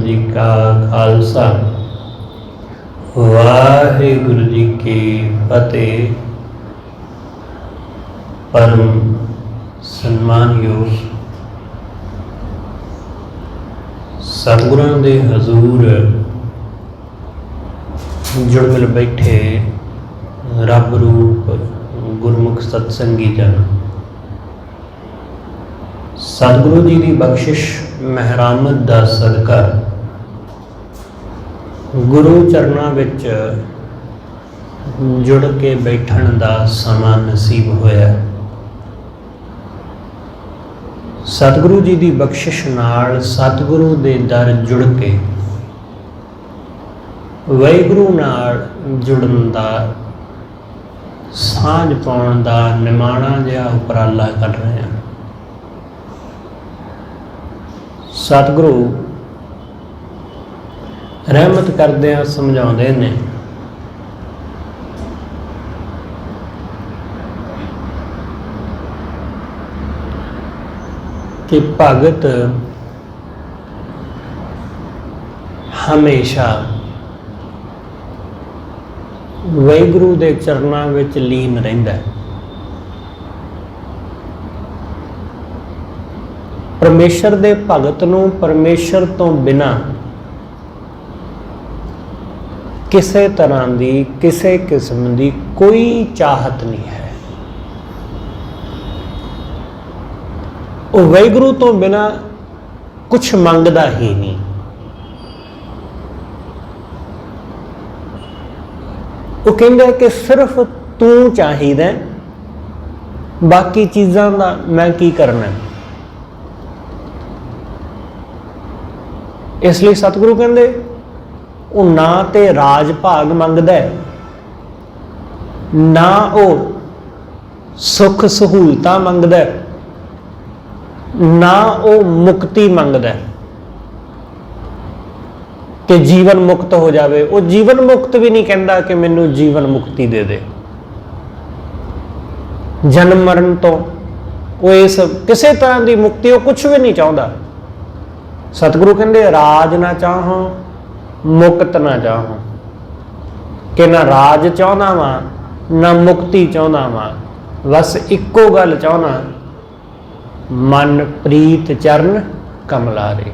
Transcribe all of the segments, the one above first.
जी का खालसा वाहिगुरु जी की फतेह। परम सन्मानयोग सतगुरां दे हजूर जुड़ मिल बैठे रब रूप गुरमुख सत्संगी जन, सतगुरु जी की बख्शिश महरामत दा सदका गुरु चरनां विच जुड़ के बैठण दा समा नसीब होया। सतगुरु जी की बख्शिश नाल सतगुरु दे दर जुड़ के वाहिगुरु नाल जुड़न दा सांझ पाउण दा निमाणा जिहा उपराला कर रहे हैं। सतगुरु रहमत करदिआं समझाउंदे ने कि भगत हमेशा वाहिगुरु दे चरनां विच लीन रहिंदा है। परमेश्वर दे भगत नूं परमेश्वर तो बिना किसी तरह की किसी किस्म की कोई चाहत नहीं है। वो वाहिगुरु तो बिना कुछ मंगदा ही नहीं। वो कहंदा कि सिर्फ तू चाहिदा, बाकी चीज़ां दा मैं की करना। इसलिए सतगुरु कहंदे वो ना ते राज भाग मंगदा है, ना वो सुख सहूलतां मंगदा है, ना वो मुक्ति मंगदा है कि जीवन मुक्त हो जाए। वो जीवन मुक्त भी नहीं कहता कि मैनू जीवन मुक्ति दे दे। जन्म मरण तो वो इस किसी तरह की मुक्ति वो कुछ भी नहीं चाहता। सतगुरु कहते राज ना चाहो मुक्त ना चाहो, कि ना राज चाहना वा ना मुक्ति चाहना वा, बस इक्को गल चाहना, मन प्रीत चरण कमलारे,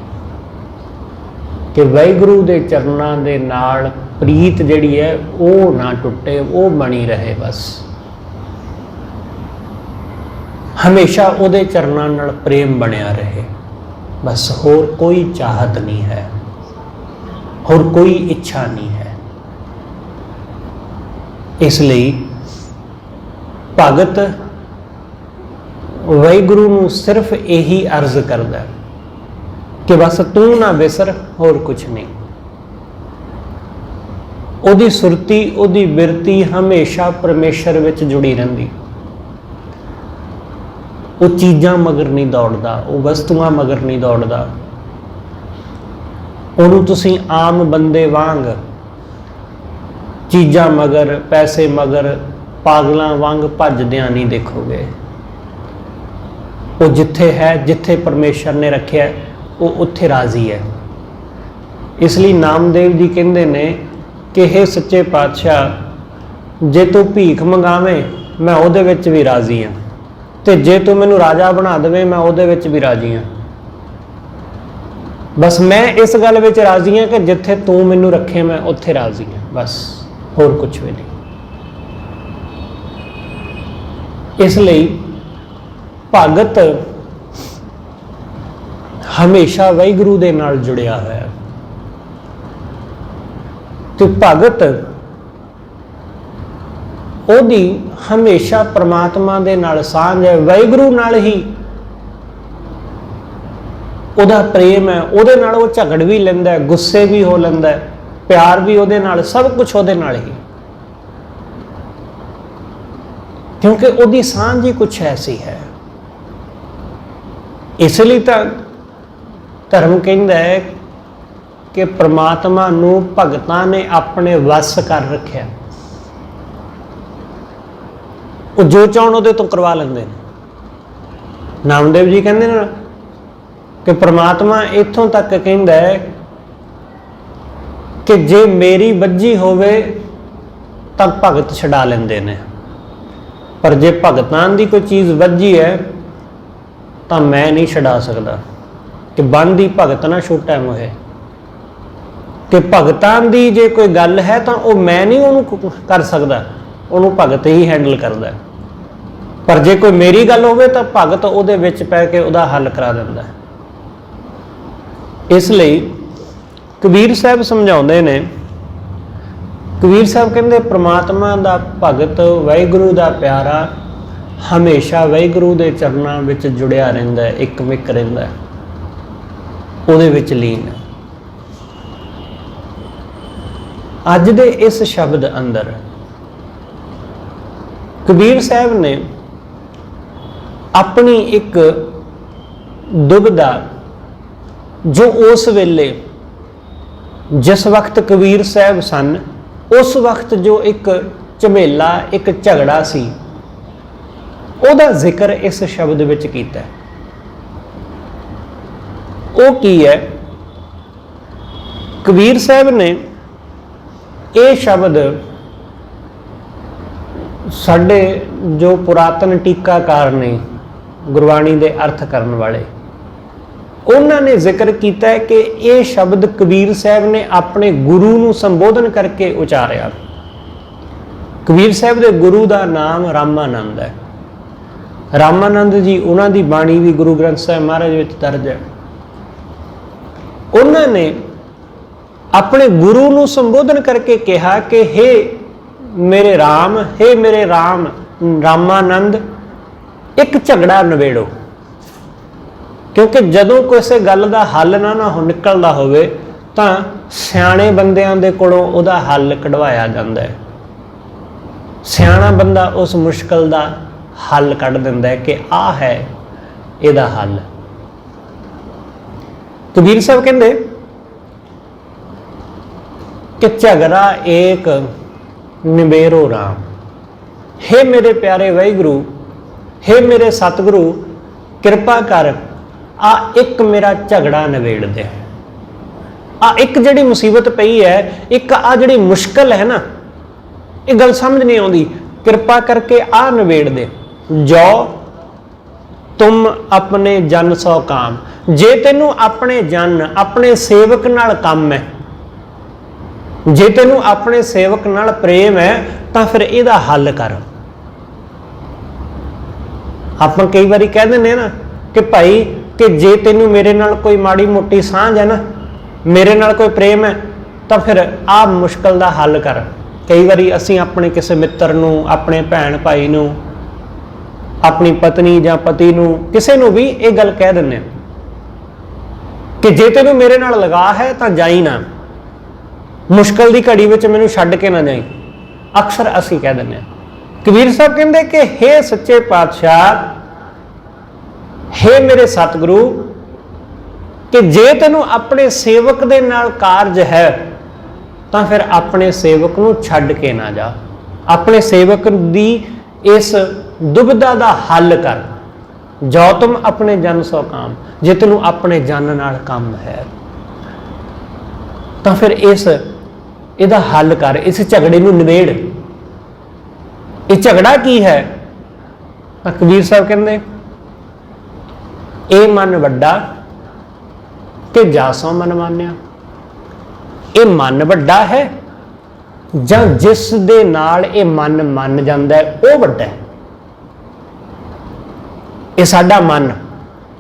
कि वाहिगुरु दे चरनां दे नाल प्रीत जिहड़ी है वो ना टुटे, वो बनी रहे। बस हमेशा उहदे चरनां नाल प्रेम बनिया रहे। बस होर कोई चाहत नहीं है, होर कोई इच्छा नहीं है। इसलिए भगत वाहिगुरु नूं सिर्फ यही अर्ज करदा कि बस तू ना विसर, होर कुछ नहीं। उहदी सुरती उहदी बिरती हमेशा परमेश्वर विच जुड़ी रहिंदी। वो चीज़ां मगर नहीं दौड़दा, वो वस्तुआं मगर नहीं दौड़दा। उहनूं तुसीं आम बंदे वांग चीज़ां मगर पैसे मगर पागलों वांग भजदिआं नहीं देखोगे। वो जिथे है, जिथे परमेश्वर ने रखिया वो उत्थे राजी है। इसलिए नामदेव जी कहते ने कि हे सच्चे पातशाह, जे तू भीख मंगावे मैं उहदे विच भी राजी हाँ, ते जे तू मैनू राजा बना देवे मैं उहदे विच भी राजी हाँ। बस मैं इस गल विच राजी हाँ कि जिथे तू मैनू रखे मैं उत्थे राजी हाँ, बस होर कुछ भी नहीं। इसलिए भगत हमेशा वाहिगुरु दे नाल जुड़िया है। तो भगत ओदी हमेशा परमात्मा दे नाल सांझ है, वाहिगुरु नाल ही ओदा प्रेम है। ओदे नाल वो झगड़ भी लैंदा है, गुस्से भी हो लैंदा है, प्यार भी ओदे नाल, सब कुछ ओदे नाल ही, क्योंकि ओदी सांझ ही कुछ ऐसी है। इसलिए तो धर्म कहता है कि परमात्मा नू भगतां ने अपने वस कर रखिया। वो जो चाहण उहदे तो करवा लेंदे ने। नामदेव जी कहते ना कि परमात्मा इत्थों तक कहता है कि जे मेरी बज्जी होवे तां भगत छड़ा लेंदे ने, पर जे भगतां दी कोई चीज़ वज्जी है तो मैं नहीं छड़ा सकता। कि बनदी भगत ना छूटा मोहे, कि भगतां दी जे कोई गल है तो वह मैं नहीं उन्होंने कर सकता, उन्होंने भगत ही हैंडल करता। पर जे कोई मेरी गल होवे तो भगत उहदे विच पै के उहदा हल करा दिंदा। इसलिए कबीर साहब समझाउंदे ने, कबीर साहब कहते परमात्मा दा भगत वाहिगुरू दा प्यारा हमेशा वाहिगुरू दे चरनां विच जुड़िया रहिंदा है, इकमिक रहिंदा है, उहदे विच लीन। अज दे इस शब्द अंदर कबीर साहब ने अपनी एक दुविधा जो उस वेले जिस वक्त कबीर साहब सन, उस वक्त जो एक झमेला एक झगड़ा सी, उहदा जिक्र इस शब्द विच कीता है। वो की है? कबीर साहब ने ये शब्द साडे जो पुरातन टीकाकार ने गुरबाणी दे अर्थ करन वाले, उन्होंने जिक्र किया है कि ये शब्द कबीर साहब ने अपने गुरु नूं संबोधन करके उचारिया। कबीर साहब के गुरु का नाम रामानंद है। रामानंद जी उन्हों की बाणी भी गुरु ग्रंथ साहब महाराज विच दर्ज है। उन्होंने अपने गुरु नूं संबोधन करके कहा कि हे मेरे राम, हे मेरे राम रामानंद, एक झगड़ा नवेड़ो। क्योंकि जदों किसी गल का हल ना निकलता होवे तां सियाणे बंदियां दे कोलों उहदा हल कढवाया जाता है। सियाणा बंदा उस मुश्किल का हल कढ़ दिंदा है कि आ है इहदा हल। कबीर साहब कहंदे कि झगड़ा एक निबेरो राम। हे मेरे प्यारे वाहिगुरू, हे मेरे सतगुरु, कृपा कर आ एक मेरा झगड़ा नवेड़ दे। आ एक जिहड़ी मुसीबत पई है, एक आ जिहड़ी मुश्किल है ना, ये गल समझ नहीं आती, कृपा करके आ नवेड़ दे। जो तुम अपने जन सौ काम, जे तेनू अपने जन अपने सेवक नाल काम है, जे तेनू अपने सेवक नाल प्रेम है, तो फिर इहदा हल कर। आप कई बारी कह दें ना कि भाई कि जे तेनू मेरे नाल कोई माड़ी मोटी सांझ है ना, मेरे नाल कोई प्रेम है, तो फिर आ मुश्किल का हल कर। कई बारी असीं अपने किसी मित्र नूं, अपने भैन भाई नूं, अपनी पत्नी जां पति नूं, किसी नूं भी ये गल कह दिंदे कि जे तेनू मेरे नाल लगा है तो जाई ना, मुश्किल की घड़ी में मैनू छड्ड के ना जाई। अक्सर असीं कह दिंदे। कबीर साहब कहते कि हे सच्चे पातशाह, हे मेरे सतगुरु, कि जे तेनू अपने सेवक दे नाल कारज है तो फिर अपने सेवक नूं छड्ड के ना जा। अपने सेवक दी इस दुविधा का हल कर। जो तुम अपने जन सौ काम, जे तेनू अपने जन नाल काम है तो फिर इसदा हल कर, इस झगड़े नूं निबेड़। ये झगड़ा की है? तो कबीर साहब कहते ए मन वड्डा कि जासों मन मान्या। ये मन वड्डा है जां जिस दे नाल ये मन मान जाता है वह वड्डा है। ये साडा मन,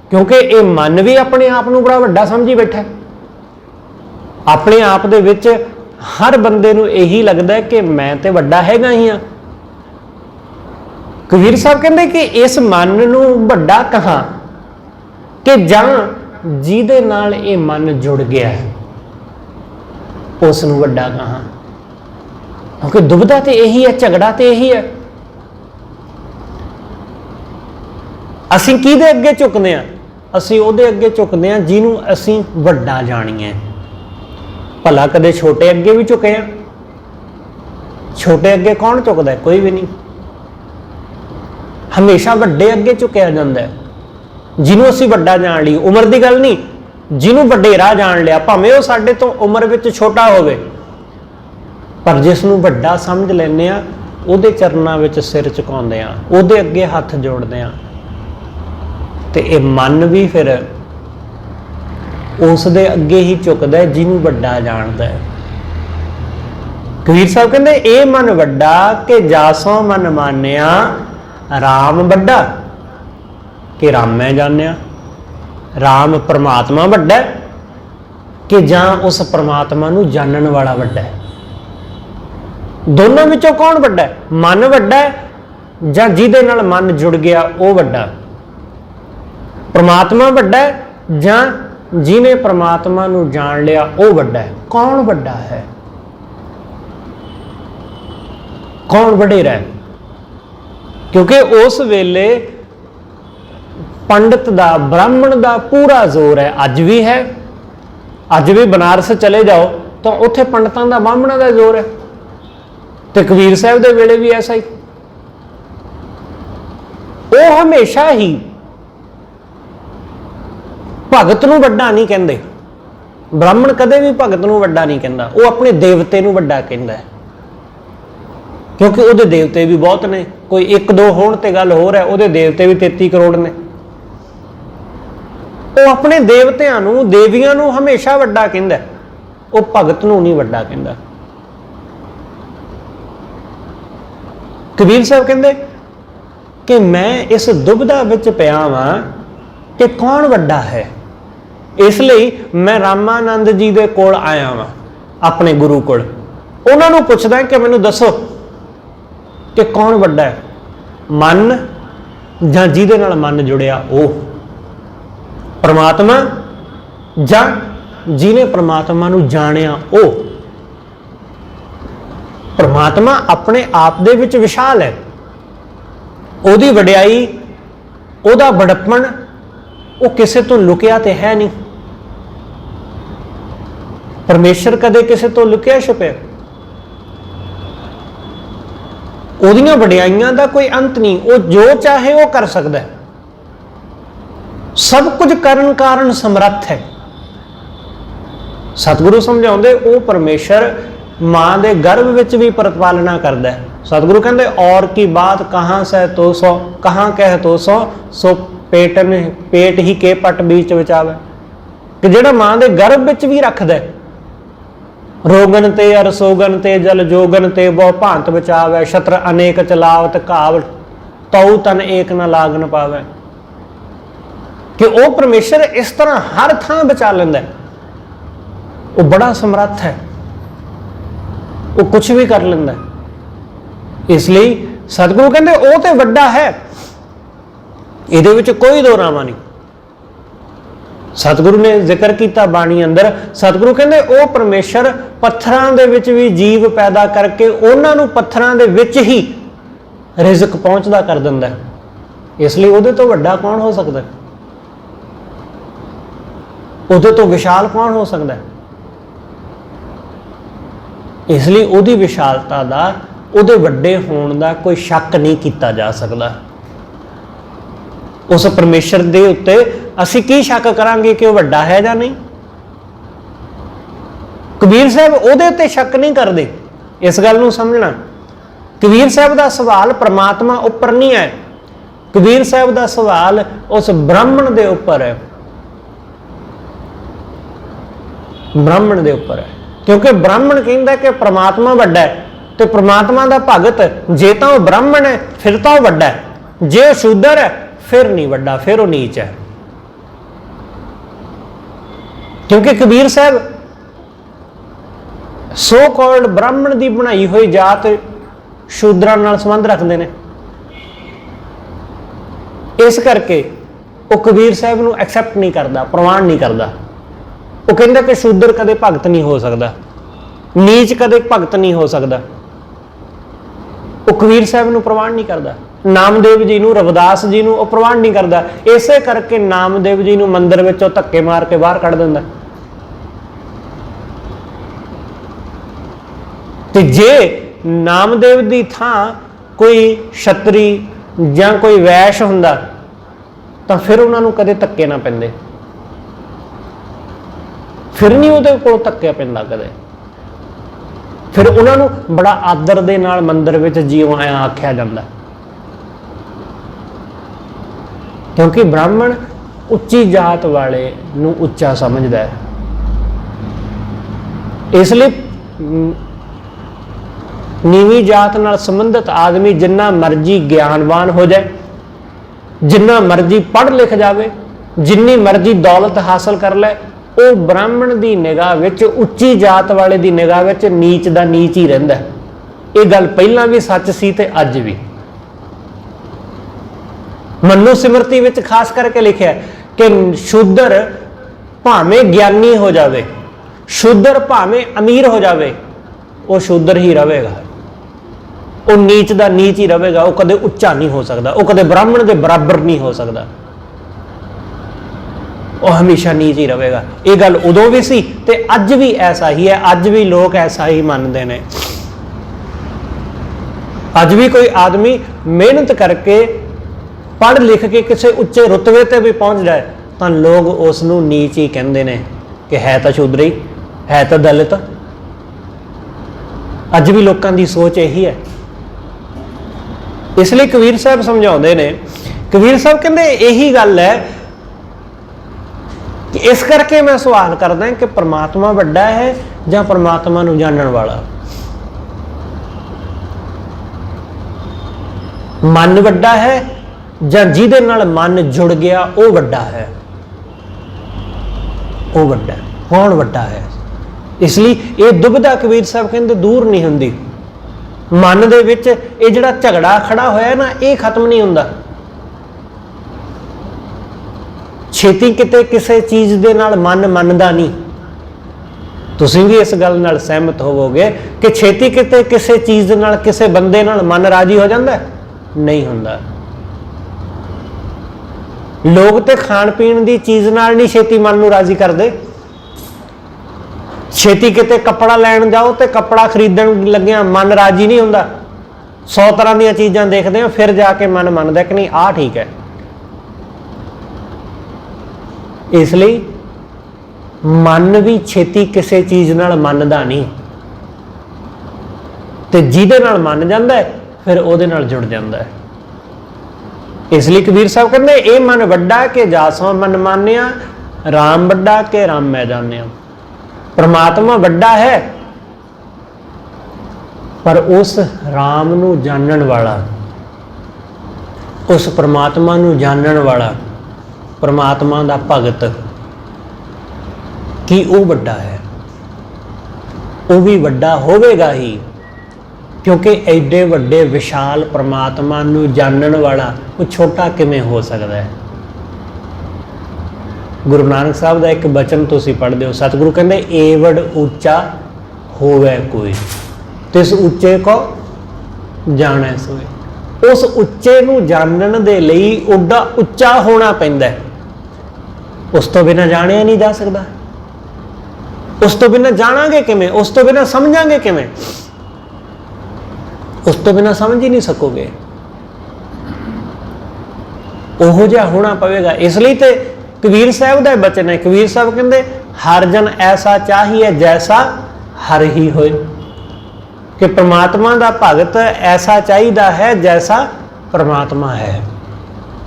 क्योंकि ये मन भी अपने आप को बड़ा वड्डा समझी बैठा है। अपने आप दे विच हर बंदे नूं यही लगता है कि मैं तो वड्डा हैगा ही हाँ। कबीर साहब कहते कि इस मन नूं वड्डा कहां कि जां जिहदे नाल ये मन जुड़ गया है उस नूं वड्डा कहां। क्योंकि दुविधा तो यही है, झगड़ा तो यही है। असीं किहदे अगे झुकदे हां? असीं उहदे अगे झुकदे हां जिहनूं असीं वड्डा जाणीए। भला कदे छोटे अगे भी झुके हैं? छोटे अगे कौन झुकदा है? कोई भी नहीं। हमेशा वड्डे अगे झुकिया जाता है, जिन्हों असीं वड्डा जान ली। उम्र की गल नहीं, जिन्हों वडेरा जान लिया, भावें वो साडे तो उम्र विच छोटा होवे, पर जिसनूं वड्डा समझ लैंदे आ ਉਹਦੇ ਚਰਨਾਂ ਵਿੱਚ ਸਿਰ ਝੁਕਾਉਂਦੇ ਆ, ਉਹਦੇ ਅੱਗੇ ਹੱਥ ਜੋੜਦੇ ਆ, ਤੇ ਇਹ ਮਨ ਵੀ ਫਿਰ ਉਸ ਦੇ ਅੱਗੇ ਹੀ ਝੁਕਦਾ ਜਿਹਨੂੰ ਵੱਡਾ ਜਾਣਦਾ ਹੈ। ਕਬੀਰ ਸਾਹਿਬ ਕਹਿੰਦੇ ਇਹ ਮਨ ਵੱਡਾ ਕਿ ਜਾਸੋਂ ਮਨ ਮਾਨਿਆ ਰਾਮ ਵੱਡਾ ਕਿ ਰਾਮੈ ਜਾਣਿਆ। ਰਾਮ ਪਰਮਾਤਮਾ ਵੱਡਾ ਕਿ ਜਾਂ ਉਸ ਪਰਮਾਤਮਾ ਨੂੰ ਜਾਣਨ ਵਾਲਾ ਵੱਡਾ ਹੈ। ਦੋਨਾਂ ਵਿੱਚੋਂ ਕੌਣ ਵੱਡਾ ਹੈ? ਮਨ ਵੱਡਾ ਹੈ ਜਾਂ ਜਿਹਦੇ ਨਾਲ ਮਨ ਜੁੜ ਗਿਆ ਉਹ ਵੱਡਾ? ਪਰਮਾਤਮਾ ਵੱਡਾ ਹੈ ਜਾਂ ਜਿਹਨੇ ਪਰਮਾਤਮਾ ਨੂੰ ਜਾਣ ਲਿਆ ਉਹ ਵੱਡਾ ਹੈ? ਕੌਣ ਵੱਡਾ ਹੈ? ਕੌਣ ਵਡੇਰਾ ਹੈ? ਕਿਉਂਕਿ ਉਸ ਵੇਲੇ ਪੰਡਤ ਦਾ, ਬ੍ਰਾਹਮਣ ਦਾ ਪੂਰਾ ਜ਼ੋਰ ਹੈ। ਅੱਜ ਵੀ ਹੈ, ਅੱਜ ਵੀ ਬਨਾਰਸ ਚਲੇ ਜਾਓ ਤਾਂ ਉੱਥੇ ਪੰਡਤਾਂ ਦਾ, ਬ੍ਰਾਹਮਣਾਂ ਦਾ ਜ਼ੋਰ ਹੈ। ਤੇ ਕਬੀਰ ਸਾਹਿਬ ਦੇ ਵੇਲੇ ਵੀ ਐਸਾ ਹੀ। ਉਹ ਹਮੇਸ਼ਾ ਹੀ ਭਗਤ ਨੂੰ ਵੱਡਾ ਨਹੀਂ ਕਹਿੰਦੇ। ਬ੍ਰਾਹਮਣ ਕਦੇ ਵੀ ਭਗਤ ਨੂੰ ਵੱਡਾ ਨਹੀਂ ਕਹਿੰਦਾ, ਉਹ ਆਪਣੇ ਦੇਵਤੇ ਨੂੰ ਵੱਡਾ ਕਹਿੰਦਾ ਹੈ, ਕਿਉਂਕਿ ਉਹਦੇ ਦੇਵਤੇ ਵੀ ਬਹੁਤ ਨੇ। ਕੋਈ ਇੱਕ ਦੋ ਹੋਣ ਤੇ ਗੱਲ ਹੋਰ ਹੈ, ਉਹਦੇ ਦੇਵਤੇ ਵੀ 33 ਕਰੋੜ ਨੇ। ਉਹ ਆਪਣੇ ਦੇਵਤਿਆਂ ਨੂੰ, ਦੇਵੀਆਂ ਨੂੰ ਹਮੇਸ਼ਾ ਵੱਡਾ ਕਹਿੰਦਾ, ਉਹ ਭਗਤ ਨੂੰ ਨਹੀਂ ਵੱਡਾ ਕਹਿੰਦਾ। ਕਬੀਰ ਸਾਹਿਬ ਕਹਿੰਦੇ ਕਿ ਮੈਂ ਇਸ ਦੁਬਿਧਾ ਵਿੱਚ ਪਿਆ ਵਾਂ ਕਿ ਕੌਣ ਵੱਡਾ ਹੈ। ਇਸ ਲਈ ਮੈਂ ਰਾਮਾਨੰਦ ਜੀ ਦੇ ਕੋਲ ਆਇਆ ਵਾਂ, ਆਪਣੇ ਗੁਰੂ ਕੋਲ। ਉਹਨਾਂ ਨੂੰ ਪੁੱਛਦਾ ਕਿ ਮੈਨੂੰ ਦੱਸੋ ਕਿ ਕੌਣ ਵੱਡਾ ਹੈ, ਮਨ ਜਾਂ ਜਿਹਦੇ ਨਾਲ ਮਨ ਜੁੜਿਆ ਉਹ? ਪਰਮਾਤਮਾ ਜਾਂ ਜਿਹਨੇ ਪਰਮਾਤਮਾ ਨੂੰ ਜਾਣਿਆ ਉਹ? ਪਰਮਾਤਮਾ ਆਪਣੇ ਆਪ ਦੇ ਵਿੱਚ ਵਿਸ਼ਾਲ ਹੈ, ਉਹਦੀ ਵਡਿਆਈ, ਉਹਦਾ ਬੜਪਣ ਉਹ ਕਿਸੇ ਤੋਂ ਲੁਕਿਆ ਤੇ ਹੈ ਨਹੀਂ। ਪਰਮੇਸ਼ਰ ਕਦੇ ਕਿਸੇ ਤੋਂ ਲੁਕਿਆ ਛੁਪਿਆ? ਉਹਦੀਆਂ ਵਡਿਆਈਆਂ ਦਾ ਕੋਈ ਅੰਤ ਨਹੀਂ, ਉਹ ਜੋ ਚਾਹੇ ਉਹ ਕਰ ਸਕਦਾ ਹੈ, ਸਭ ਕੁਝ ਕਰਨ ਕਾਰਨ ਸਮਰੱਥ ਹੈ। ਸਤਿਗੁਰੂ ਸਮਝਾਉਂਦੇ ਉਹ ਪਰਮੇਸ਼ਰ ਮਾਂ ਦੇ ਗਰਭ ਵਿੱਚ ਵੀ ਪ੍ਰਤਪਾਲਨਾ ਕਰਦਾ ਹੈ। ਸਤਿਗੁਰੂ ਕਹਿੰਦੇ ਔਰ ਕੀ ਬਾਤ ਕਹਾਂ ਸਹਿ ਤੋ ਸੋ, ਕਹਾਂ ਕਹਿ ਤੋ ਸੋ ਪੇਟ ਹੀ ਕੇ ਪਟ ਵਿੱਚ ਵਿਚਾਵੇ। ਕਿ ਜਿਹੜਾ ਮਾਂ ਦੇ ਗਰਭ ਵਿੱਚ ਵੀ ਰੱਖਦਾ, ਰੋਗਨ ਤੇ ਅਰ ਸੋਗਨ ਤੇ ਜਲ ਜੋਗਨ ਤੇ ਬਹੁ ਭਾਂਤ ਬਚਾਵੇ। ਛਤਰ ਅਨੇਕ ਚਲਾਵਤ ਘਾਵ ਤਉ ਤਨ ਏਕ ਨਾ ਲਾਗਨ ਪਾਵੇ। ਕਿ ਉਹ ਪਰਮੇਸ਼ਰ ਇਸ ਤਰ੍ਹਾਂ ਹਰ ਥਾਂ ਬਚਾ ਲੈਂਦਾ, ਉਹ ਬੜਾ ਸਮਰੱਥ ਹੈ, ਉਹ ਕੁਛ ਵੀ ਕਰ ਲੈਂਦਾ। ਇਸ ਲਈ ਸਤਿਗੁਰੂ ਕਹਿੰਦੇ ਉਹ ਤੇ ਵੱਡਾ ਹੈ, ਇਹਦੇ ਵਿੱਚ ਕੋਈ ਦੋ ਰਾਵਾਂ ਨਹੀਂ। ਸਤਿਗੁਰੂ ਨੇ ਜ਼ਿਕਰ ਕੀਤਾ ਬਾਣੀ ਅੰਦਰ, ਸਤਿਗੁਰੂ ਕਹਿੰਦੇ ਉਹ ਪਰਮੇਸ਼ਰ ਪੱਥਰਾਂ ਦੇ ਵਿੱਚ ਵੀ ਜੀਵ ਪੈਦਾ ਕਰਕੇ ਉਹਨਾਂ ਨੂੰ ਪੱਥਰਾਂ ਦੇ ਵਿੱਚ ਹੀ ਰਿਜ਼ਕ ਪਹੁੰਚਦਾ ਕਰ ਦਿੰਦਾ। ਇਸ ਲਈ ਉਹਦੇ ਤੋਂ ਵੱਡਾ ਕੌਣ ਹੋ ਸਕਦਾ? ਉਹਦੇ ਤੋਂ ਵਿਸ਼ਾਲ ਕੌਣ ਹੋ ਸਕਦਾ? ਇਸ ਲਈ ਉਹਦੀ ਵਿਸ਼ਾਲਤਾ ਦਾ, ਉਹਦੇ ਵੱਡੇ ਹੋਣ ਦਾ ਕੋਈ ਸ਼ੱਕ ਨਹੀਂ ਕੀਤਾ ਜਾ ਸਕਦਾ। ਉਸ ਪਰਮੇਸ਼ਰ ਦੇ ਉੱਤੇ ਅਸੀਂ ਕੀ ਸ਼ੱਕ ਕਰਾਂਗੇ ਕਿ ਉਹ ਵੱਡਾ ਹੈ ਜਾਂ ਨਹੀਂ? ਕਬੀਰ ਸਾਹਿਬ ਉਹਦੇ ਉੱਤੇ ਸ਼ੱਕ ਨਹੀਂ ਕਰਦੇ। ਇਸ ਗੱਲ ਨੂੰ ਸਮਝਣਾ, ਕਬੀਰ ਸਾਹਿਬ ਦਾ ਸਵਾਲ ਪਰਮਾਤਮਾ ਉੱਪਰ ਨਹੀਂ ਹੈ, ਕਬੀਰ ਸਾਹਿਬ ਦਾ ਸਵਾਲ ਉਸ ਬ੍ਰਾਹਮਣ ਦੇ ਉੱਪਰ ਹੈ, ਬ੍ਰਾਹਮਣ ਦੇ ਉੱਪਰ ਹੈ। ਕਿਉਂਕਿ ਬ੍ਰਾਹਮਣ ਕਹਿੰਦਾ ਕਿ ਪਰਮਾਤਮਾ ਵੱਡਾ ਹੈ, ਤੇ ਪਰਮਾਤਮਾ ਦਾ ਭਗਤ ਜੇ ਤਾਂ ਉਹ ਬ੍ਰਾਹਮਣ ਹੈ ਫਿਰ ਤਾਂ ਉਹ ਵੱਡਾ ਹੈ, ਜੇ ਉਹ ਸ਼ੂਦਰ ਹੈ ਫਿਰ ਨਹੀਂ ਵੱਡਾ, ਫਿਰ ਉਹ ਨੀਚ ਹੈ। ਕਿਉਂਕਿ ਕਬੀਰ ਸਾਹਿਬ ਸੋ ਕਾਲਡ ਬ੍ਰਾਹਮਣ ਦੀ ਬਣਾਈ ਹੋਈ ਜਾਤ ਸ਼ੂਦਰਾਂ ਨਾਲ ਸੰਬੰਧ ਰੱਖਦੇ ਨੇ। ਇਸ ਕਰਕੇ ਉਹ ਕਬੀਰ ਸਾਹਿਬ ਨੂੰ ਐਕਸੈਪਟ ਨਹੀਂ ਕਰਦਾ, ਪ੍ਰਵਾਨ ਨਹੀਂ ਕਰਦਾ। ਉਹ ਕਹਿੰਦਾ ਕਿ ਸ਼ੂਦਰ ਕਦੇ ਭਗਤ ਨਹੀਂ ਹੋ ਸਕਦਾ, ਨੀਚ ਕਦੇ ਭਗਤ ਨਹੀਂ ਹੋ ਸਕਦਾ। ਉਹ ਕਬੀਰ ਸਾਹਿਬ ਨੂੰ ਪ੍ਰਵਾਨ ਨਹੀਂ ਕਰਦਾ, ਨਾਮਦੇਵ ਜੀ ਨੂੰ, ਰਵਿਦਾਸ ਜੀ ਨੂੰ ਉਹ ਪ੍ਰਵਾਨ ਨਹੀਂ ਕਰਦਾ। ਇਸੇ ਕਰਕੇ ਨਾਮਦੇਵ ਜੀ ਨੂੰ ਮੰਦਿਰ ਵਿੱਚੋਂ ਧੱਕੇ ਮਾਰ ਕੇ ਬਾਹਰ ਕੱਢ ਦਿੰਦਾ। ਤੇ ਜੇ ਨਾਮਦੇਵ ਦੀ ਥਾਂ ਕੋਈ ਛਤਰੀ ਜਾਂ ਕੋਈ ਵੈਸ਼ ਹੁੰਦਾ ਤਾਂ ਫਿਰ ਉਹਨਾਂ ਨੂੰ ਕਦੇ ਧੱਕੇ ਨਾ ਪੈਂਦੇ, ਫਿਰ ਨਹੀਂ ਉਹਦੇ ਕੋਲ ਧੱਕਿਆ ਪੈਂਦਾ ਕਦੇ। फिर उन्होंने बड़ा आदर दे नाल मंदिर विच जीओ आया आख्या जाता, क्योंकि ब्राह्मण उच्ची जात वाले नूं उच्चा समझदा है। इसलिए नीवी जात नाल संबंधित आदमी जिन्ना मर्जी ज्ञानवान हो जाए, जिन्ना मर्जी पढ़ लिख जाए, जिन्नी मर्जी दौलत हासिल कर ले, वो ब्राह्मण की निगाह विच उच्ची जात वाले की निगाह विच नीच दा नीच ही रहिंदा है। ये गल पहलां भी सच सी ते अज भी। मनु सिमरती विच खास करके लिखिया कि शूद्र भावें ज्ञानी हो जाए, शूद्र भावें अमीर हो जाए, वो शूद्र ही रहेगा, वो नीच दा नीच ही रहेगा, वो कदे उच्चा नहीं हो सकता, वो कदे ब्राह्मण के बराबर नहीं हो सकता, वो हमेशा नीच ही रहेगा। ये गल उदों भी सी ते अज भी ऐसा ही है, अज भी लोग ऐसा ही मानते हैं। अज भी कोई आदमी मेहनत करके पढ़ लिख के किसी उच्चे रुतबे ते भी पहुंच जाए तो लोग उसनूं नीच ही कहते हैं कि है तो शूद्री, है तो दलित। अज भी लोगों की सोच यही है। इसलिए कबीर साहब समझाते हैं, कबीर साहब कहते यही गल है कि इस करके मैं सवाल करदा कि परमात्मा वड्डा है या परमात्मा नूं जानन वाला, मन वड्डा है या जिहदे नाल मन जुड़ गया वो वड्डा है, वो वड्डा है, कौन वड्डा है। इसलिए ये दुविधा कबीर साहब कहते दूर नहीं हुंदी। मन दे विच ये जिहड़ा झगड़ा खड़ा होया ना, ये खत्म नहीं हुंदा। छेती किते किसी चीज दे नाल मन मनदा नहीं। तुसीं भी इस गल नाल सहमत होवोगे कि छेती किते किसी चीज नाल किसी बंदे नाल मन राजी हो जांदा है? नहीं हुंदा। लोग ते खाण पीण दी चीज नाल नहीं छेती मन नूं राजी करदे। छेती किते कपड़ा लैण जाओ तो कपड़ा खरीदण लग्गिया मन राजी नहीं हुंदा। 100 तरह दी चीज़ां देखदे हो फिर जाके मन मनदा कि नहीं आ ठीक है। इसलिए मन भी छेती किसी चीज़ नाल मनदा नहीं, ते जिहदे नाल मन जांदा है फिर उहदे नाल जुड़ जांदा है। इसलिए कबीर साहब कहते ये मन वड्डा के जासों मन मानिया, राम वड्डा के राम मैं जानिया। परमात्मा वड्डा है पर उस राम नूं जानन वाला, उस परमात्मा नूं जानन वाला, परमात्मा दा भगत कि वो वड्डा है, वो भी वड्डा होवेगा ही, क्योंकि एडे वड्डे विशाल परमात्मा नूं जानन वाला वो छोटा किवें हो सकता है। गुरु नानक साहब का एक बचन तुसीं पढ़दे हो, सतगुरु कहंदे एवड़ ऊंचा होवे कोई तिस उच्चे को जाने सोए। उस उच्चे नूं जानन दे लई उड्डा उच्चा होना पैंदा है। उस तो बिना जानिया नहीं जा सकता। उस तो बिना जाणांगे किवें, उस तो बिना समझांगे किवें, उस तो बिना समझ ही नहीं सकोगे। ओहो जिहा होना पवेगा। इसलिए तो कबीर साहब का बचन है, कबीर साहब कहते हर जन ऐसा चाहिए जैसा हर ही होए, कि परमात्मा का भगत ऐसा चाहिदा है जैसा परमात्मा है।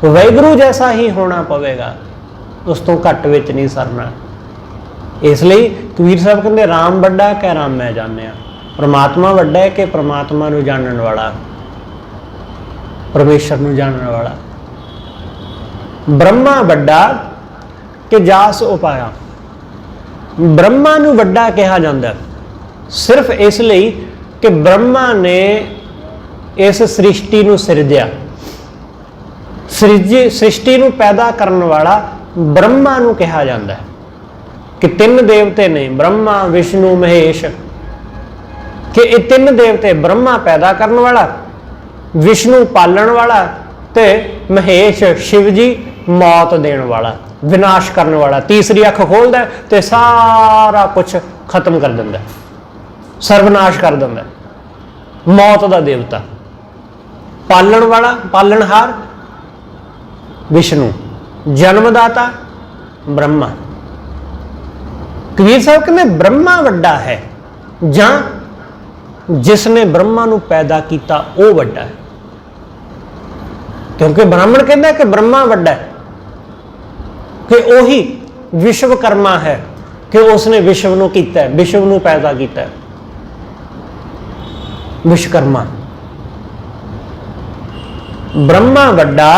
वाहिगुरू जैसा ही होना पवेगा, उस तो घट विच नहीं सरना। इसलिए कबीर साहब कहते राम वड्डा कै राम मैं जानिया। परमात्मा वड्डा है कि परमात्मा नूं जानन वाला, परमेश्वर नूं जानन वाला। ब्रह्मा वड्डा कि जास उपाया। ब्रह्मा नूं वड्डा कहा जाता सिर्फ इसलिए कि ब्रह्मा ने इस सृष्टि नूं सिरजिया। सृष्टि नूं पैदा करने वाला ब्रह्मा नूं कहा जाता है कि तीन देवते ने ब्रह्मा विष्णु महेश, कि ये तीन देवते ब्रह्मा पैदा करने वाला, विष्णु पालन वाला ते महेश शिव जी मौत देने वाला, विनाश करने वाला। तीसरी अख खोलता है तो सारा कुछ खत्म कर देता, सर्वनाश कर देता। मौत का देवता, पालन वाला पालनहार विष्णु, जन्मदाता ब्रह्मा। कबीर साहब कहते ब्रह्मा वड्डा है जां जिसने ब्रह्मा नूं पैदा किया वो वड्डा है। क्योंकि ब्राह्मण कहता है कि ब्रह्मा वड्डा है, कि वही विश्वकर्मा है, कि उसने विश्व नूं कीता है, विश्व नूं पैदा किया है। विश्वकर्मा, ब्रह्मा वड्डा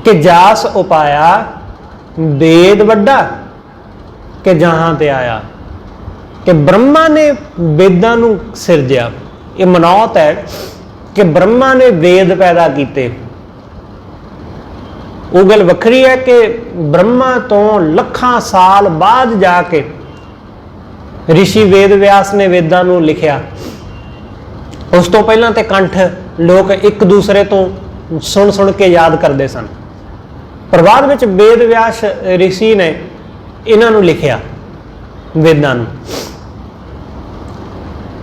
कि जास उपाया, वेद वड्डा कि जहां ते आया। कि ब्रह्मा ने वेदां नूं सिरजिया, ये मनौत है कि ब्रह्मा ने वेद पैदा किए। वो गल वखरी है कि ब्रह्मा तो लखां साल बाद जाके ऋषि वेद व्यास ने वेदां नूं लिखिया। उस तो पहलां ते कंठ लोग एक दूसरे तो सुन सुन के याद करते सन, पर बाद विच वेद व्यास ऋषि ने इन्हां नूं लिखिया, वेदां नूं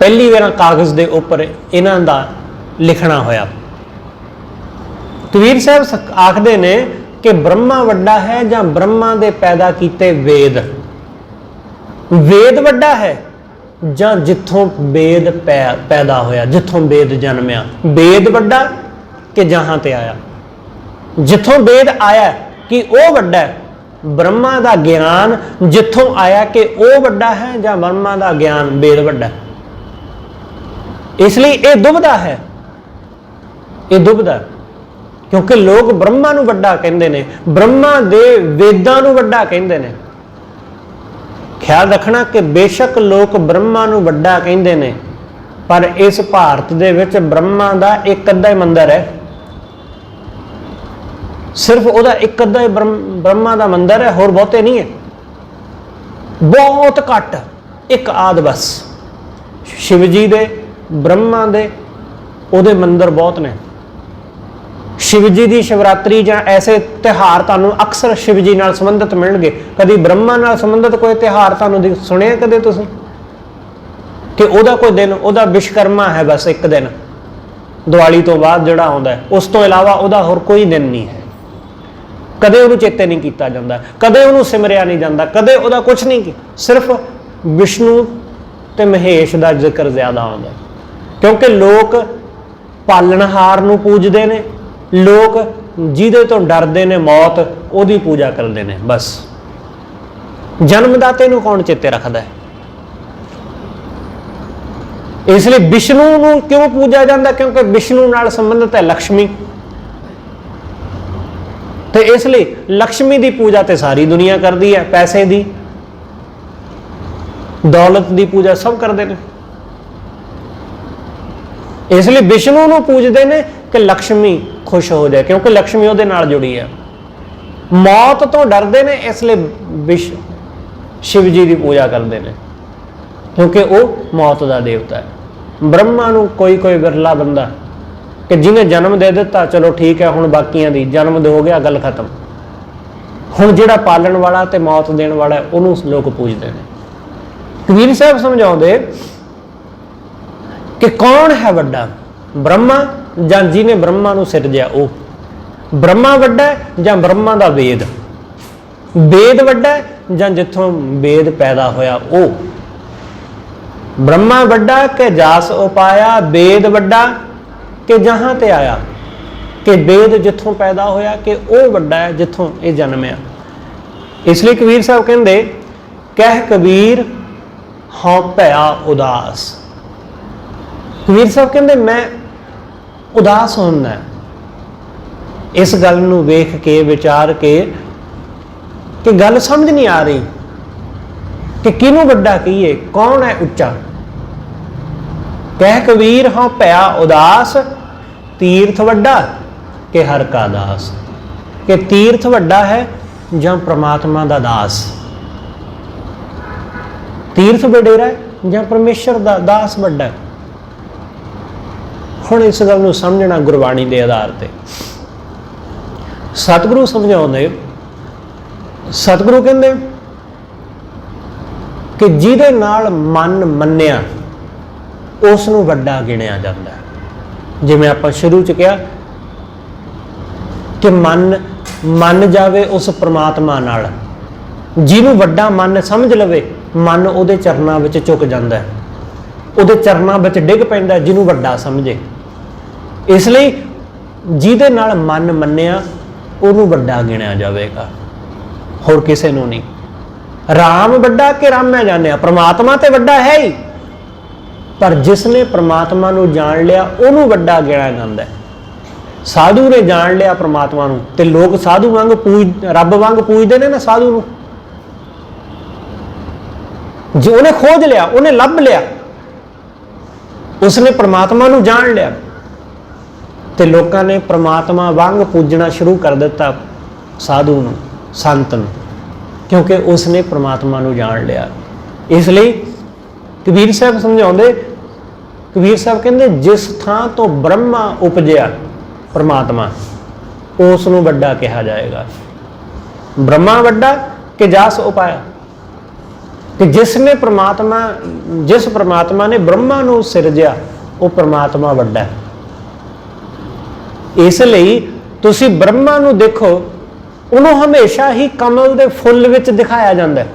पहली बार कागज़ दे उपर इन्हां दा लिखना होया। कबीर साहब आखदे ने कि ब्रह्मा वड्डा है जां ब्रह्मा दे पैदा कीते वेद। वेद वड्डा है जां जिथों वेद पैदा होया, जिथों वेद जन्मिया। वेद वड्डा कि जहां ते आया, जिथों वेद आया कि वो वड्डा है। ब्रह्मा दा ज्ञान जिथों आया कि वो वड्डा है जां ब्रह्मा दा ज्ञान वेद वड्डा है। इसलिए ये दुविधा है, ये दुविधा, क्योंकि लोग ब्रह्मा नूं वड्डा कहंदे ने, ब्रह्मा दे वेदां नूं वड्डा कहंदे ने। ख्याल रखना कि बेशक लोग ब्रह्मा नूं वड्डा कहंदे ने, पर इस भारत दे विच ब्रह्मा दा एक अद्धा ही मंदिर है, सिर्फ उहदा एक अद्धा ही ब्रह्मा दा मंदिर है, होर बहुते नहीं है, बहुत घट एक आद बस। शिव जी दे, ब्रह्मा दे, उहदे मंदिर बहुत ने। शिव जी की शिवरात्रि जां ऐसे त्यौहार तुहानूं अक्सर शिव जी नाल संबंधित मिलणगे। कभी ब्रह्मा नाल संबंधित कोई त्यौहार तुहानूं सुणिया कदे तुसीं कि उहदा कोई दिन, उहदा विश्वकर्मा है बस एक दिन दिवाली तो बाद जिहड़ा आउंदा है, उस तो इलावा उहदा होर कोई दिन नहीं है। कदे उहनूं चेते नहीं किया जाता, कदे उहनूं सिमरिया नहीं जाता, कदे उहदा कुछ नहीं, सिर्फ विष्णु ते महेश का जिक्र ज्यादा आउंदा है। क्योंकि लोग पालनहार नूं पूजदे ने, लोग जिहदे तो डरदे ने मौत, उहदी पूजा करदे ने बस। जन्मदाते नूं कौन चेते रखदा है? इसलिए विष्णु नूं क्यों पूजा जाता? क्योंकि विष्णु नाल संबंधित है लक्ष्मी, तो इसलिए लक्ष्मी की पूजा तो सारी दुनिया करती है, पैसे की, दौलत की पूजा सब करते हैं। इसलिए विष्णु नूं पूजते हैं कि लक्ष्मी खुश हो जाए, क्योंकि लक्ष्मी उहदे नाल जुड़ी है। मौत तो डरते हैं, इसलिए शिव जी की पूजा करते हैं, क्योंकि वह मौत का देवता है। ब्रह्मा नूं कोई कोई विरला बंदा कि जिन्हें जन्म दे दिता, चलो ठीक है, हुण बाकियां दी जन्म दे हो गया, गल खत्म। हुण जिहड़ा पालन वाला ते मौत देण वाला उहनूं लोग पूजते हैं। कबीर साहब समझाउंदे कि कौन है वड्डा, ब्रह्मा जां जिने ब्रह्मा नूं सिरजिया वो। ब्रह्मा वड्डा है जां ब्रह्मा दा वेद, वेद वड्डा है जां जिथों वेद पैदा होया वो। ब्रह्मा वड्डा के जास उपाया, वेद वड्डा कि जहां ते आया, कि वेद जिथों पैदा होया कि वो वड्डा है जिथों ये जन्मिया। इसलिए कबीर साहब कहंदे, कह कबीर हाँ भया उदास। कबीर साहब कहंदे मैं उदास होना है इस गल नूं वेख के, विचार के कि गल समझ नहीं आ रही कि किनू वड्डा कहिए, कौन है उच्चा। कह कबीर हाँ भया उदास, तीर्थ वड्डा के हर का दास। कि तीर्थ वड्डा है जां परमात्मा दा दास, तीर्थ वडेरा है जां परमेश्वर दा दास वड्डा है। हुण इस गल नूं समझना गुरबाणी के आधार पर। सतगुरु समझाउंदे, सतगुरु कहंदे कि जिहदे नाल मन मन्निया उस नूं वड्डा गिणिया जांदा है। जिवें आपां शुरू च कहा कि मन जावे उस परमात्मा नाल, जिहनूं वड्डा मन समझ लवे मन ਉਹਦੇ ਚਰਨਾਂ ਵਿੱਚ ਝੁਕ ਜਾਂਦਾ ਹੈ, ਉਹਦੇ ਚਰਨਾਂ ਵਿੱਚ ਡਿੱਗ ਪੈਂਦਾ ਜਿਹਨੂੰ ਵੱਡਾ ਸਮਝੇ। ਇਸ ਲਈ ਜਿਹਦੇ ਨਾਲ ਮਨ ਮੰਨਿਆ ਉਹਨੂੰ ਵੱਡਾ ਗਿਣਿਆ ਜਾਵੇਗਾ, ਹੋਰ ਕਿਸੇ ਨੂੰ ਨਹੀਂ। ਰਾਮ ਵੱਡਾ ਕਿ ਰਾਮਿਆ ਜਾਣਿਆ, ਪ੍ਰਮਾਤਮਾ ਤੇ ਵੱਡਾ ਹੈ ਹੀ, ਪਰ ਜਿਸਨੇ ਪ੍ਰਮਾਤਮਾ ਨੂੰ ਜਾਣ ਲਿਆ ਉਹਨੂੰ ਵੱਡਾ ਗਿਣਿਆ ਜਾਂਦਾ ਹੈ। ਸਾਧੂ ਨੇ ਜਾਣ ਲਿਆ ਪ੍ਰਮਾਤਮਾ ਨੂੰ, ਤੇ ਲੋਕ ਸਾਧੂ ਵਾਂਗ ਰੱਬ ਵਾਂਗ ਪੂਜਦੇ ਨੇ ਨਾ ਸਾਧੂ ਨੂੰ। ਜੇ ਉਹਨੇ ਖੋਜ ਲਿਆ, ਉਹਨੇ ਲੱਭ ਲਿਆ, ਉਸਨੇ ਪ੍ਰਮਾਤਮਾ ਨੂੰ ਜਾਣ ਲਿਆ, ਤੇ ਲੋਕਾਂ ਨੇ ਪ੍ਰਮਾਤਮਾ ਵਾਂਗ ਪੂਜਣਾ ਸ਼ੁਰੂ ਕਰ ਦਿੱਤਾ ਸਾਧੂ ਨੂੰ, ਸੰਤ ਨੂੰ, ਕਿਉਂਕਿ ਉਸਨੇ ਪ੍ਰਮਾਤਮਾ ਨੂੰ ਜਾਣ ਲਿਆ। ਇਸ ਲਈ ਕਬੀਰ ਸਾਹਿਬ ਸਮਝਾਉਂਦੇ, ਕਬੀਰ ਸਾਹਿਬ ਕਹਿੰਦੇ ਜਿਸ ਥਾਂ ਤੋਂ ਬ੍ਰਹਮਾ ਉਪਜਿਆ ਪ੍ਰਮਾਤਮਾ, ਉਸ ਨੂੰ ਵੱਡਾ ਕਿਹਾ ਜਾਏਗਾ। ਬ੍ਰਹਮਾ ਵੱਡਾ ਕਿ ਜਸ ਉਪਾਇਆ, ਕਿ ਜਿਸਨੇ ਪ੍ਰਮਾਤਮਾ, ਜਿਸ ਪ੍ਰਮਾਤਮਾ ਨੇ ਬ੍ਰਹਮਾ ਨੂੰ ਸਿਰਜਿਆ ਉਹ ਪ੍ਰਮਾਤਮਾ ਵੱਡਾ ਹੈ। ਇਸ ਲਈ ਤੁਸੀਂ ਬ੍ਰਹਮਾ ਨੂੰ ਦੇਖੋ, ਉਹਨੂੰ ਹਮੇਸ਼ਾ ਹੀ ਕਮਲ ਦੇ ਫੁੱਲ ਵਿੱਚ ਦਿਖਾਇਆ ਜਾਂਦਾ ਹੈ।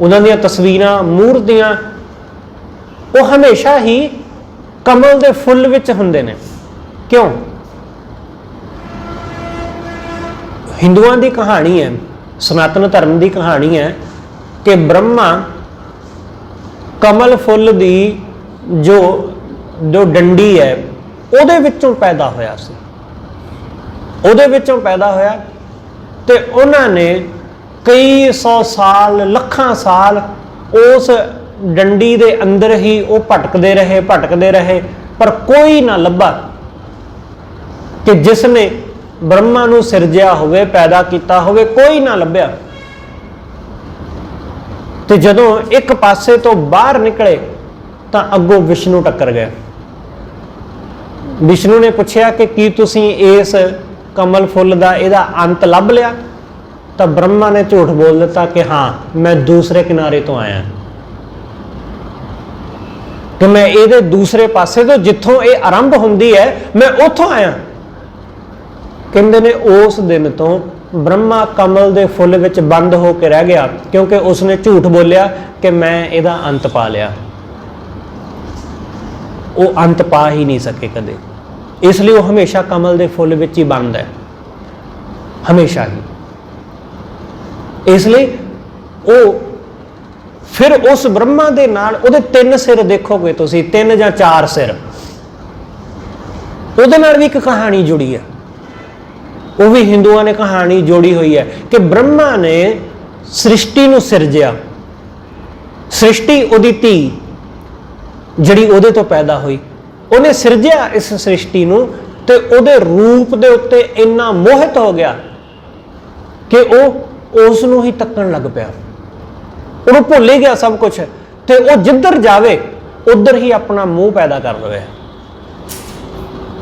ਉਹਨਾਂ ਦੀਆਂ ਤਸਵੀਰਾਂ, ਮੂਰਤੀਆਂ ਉਹ ਹਮੇਸ਼ਾ ਹੀ ਕਮਲ ਦੇ ਫੁੱਲ ਵਿੱਚ ਹੁੰਦੇ ਨੇ। ਕਿਉਂ? ਹਿੰਦੂਆਂ ਦੀ ਕਹਾਣੀ ਹੈ, ਸਨਾਤਨ ਧਰਮ ਦੀ ਕਹਾਣੀ ਹੈ ਕਿ ਬ੍ਰਹਮਾ ਕਮਲ ਫੁੱਲ ਦੀ ਜੋ ਡੰਡੀ ਹੈ ਉਹਦੇ ਵਿੱਚੋਂ ਪੈਦਾ ਹੋਇਆ ਸੀ, ਉਹਦੇ ਵਿੱਚੋਂ ਪੈਦਾ ਹੋਇਆ, ਤੇ ਉਹਨਾਂ ਨੇ ਕਈ 100 ਸਾਲ, ਲੱਖਾਂ ਸਾਲ ਉਸ ਡੰਡੀ ਦੇ ਅੰਦਰ ਹੀ ਉਹ ਭਟਕਦੇ ਰਹੇ, ਪਰ ਕੋਈ ਨਾ ਲੱਭਾ ਕਿ ਜਿਸ ਨੇ ਬ੍ਰਹਮਾ ਨੂੰ ਸਿਰਜਿਆ ਹੋਵੇ, ਪੈਦਾ ਕੀਤਾ ਹੋਵੇ, ਕੋਈ ਨਾ ਲੱਭਿਆ। ਤੇ ਜਦੋਂ ਇੱਕ ਪਾਸੇ ਤੋਂ ਬਾਹਰ ਨਿਕਲੇ ਤਾਂ ਅੱਗੋਂ ਵਿਸ਼ਨੂੰ ਟੱਕਰ ਗਏ। ਵਿਸ਼ਨੂੰ ਨੇ ਪੁੱਛਿਆ ਕਿ ਕੀ ਤੁਸੀਂ ਇਸ ਕਮਲ ਫੁੱਲ ਦਾ ਇਹਦਾ ਅੰਤ ਲੱਭ ਲਿਆ? ਤਾਂ ਬ੍ਰਹਮਾ ਨੇ ਝੂਠ ਬੋਲ ਦਿੱਤਾ ਕਿ ਹਾਂ, ਮੈਂ ਦੂਸਰੇ ਕਿਨਾਰੇ ਤੋਂ ਆਇਆ, ਕਿ ਮੈਂ ਇਹਦੇ ਦੂਸਰੇ ਪਾਸੇ ਤੋਂ, ਜਿੱਥੋਂ ਇਹ ਆਰੰਭ ਹੁੰਦੀ ਹੈ, ਮੈਂ ਉੱਥੋਂ ਆਇਆ। ਕਹਿੰਦੇ ਨੇ ਉਸ ਦਿਨ ਤੋਂ ਬ੍ਰਹਮਾ ਕਮਲ ਦੇ ਫੁੱਲ ਵਿੱਚ ਬੰਦ ਹੋ ਕੇ ਰਹਿ ਗਿਆ, ਕਿਉਂਕਿ ਉਸਨੇ ਝੂਠ ਬੋਲਿਆ ਕਿ ਮੈਂ ਇਹਦਾ ਅੰਤ ਪਾ ਲਿਆ। ਉਹ ਅੰਤ ਪਾ ਹੀ ਨਹੀਂ ਸਕੇ ਕਦੇ, ਇਸ ਲਈ ਉਹ ਹਮੇਸ਼ਾ ਕਮਲ ਦੇ ਫੁੱਲ ਵਿੱਚ ਹੀ ਬੰਦ ਹੈ, ਹਮੇਸ਼ਾ ਹੀ। ਇਸ ਲਈ ਉਹ ਫਿਰ ਉਸ ਬ੍ਰਹਮਾ ਦੇ ਨਾਲ ਉਹਦੇ 3 ਸਿਰ ਦੇਖੋਗੇ ਤੁਸੀਂ, 3 ਜਾਂ 4 ਸਿਰ, ਉਹਦੇ ਨਾਲ ਵੀ ਇੱਕ ਕਹਾਣੀ ਜੁੜੀ ਹੈ। ਉਹ ਵੀ ਹਿੰਦੂਆਂ ਨੇ ਕਹਾਣੀ ਜੋੜੀ ਹੋਈ ਹੈ ਕਿ ਬ੍ਰਹਮਾ ਨੇ ਸ੍ਰਿਸ਼ਟੀ ਨੂੰ ਸਿਰਜਿਆ। ਸ੍ਰਿਸ਼ਟੀ ਉਹਦੀ ਧੀ ਜਿਹੜੀ ਉਹਦੇ ਤੋਂ ਪੈਦਾ ਹੋਈ, ਉਹਨੇ ਸਿਰਜਿਆ ਇਸ ਸ੍ਰਿਸ਼ਟੀ ਨੂੰ, ਤੇ ਉਹਦੇ ਰੂਪ ਦੇ ਉੱਤੇ ਇੰਨਾ ਮੋਹਿਤ ਹੋ ਗਿਆ ਕਿ ਉਹ ਉਸ ਨੂੰ ਹੀ ਤੱਕਣ ਲੱਗ ਪਿਆ। ਉਹਨੂੰ ਭੁੱਲ ਹੀ ਗਿਆ ਸਭ ਕੁਝ, ਤੇ ਉਹ ਜਿੱਧਰ ਜਾਵੇ ਉਧਰ ਹੀ ਆਪਣਾ ਮੂੰਹ ਪੈਦਾ ਕਰ ਲਵੇ।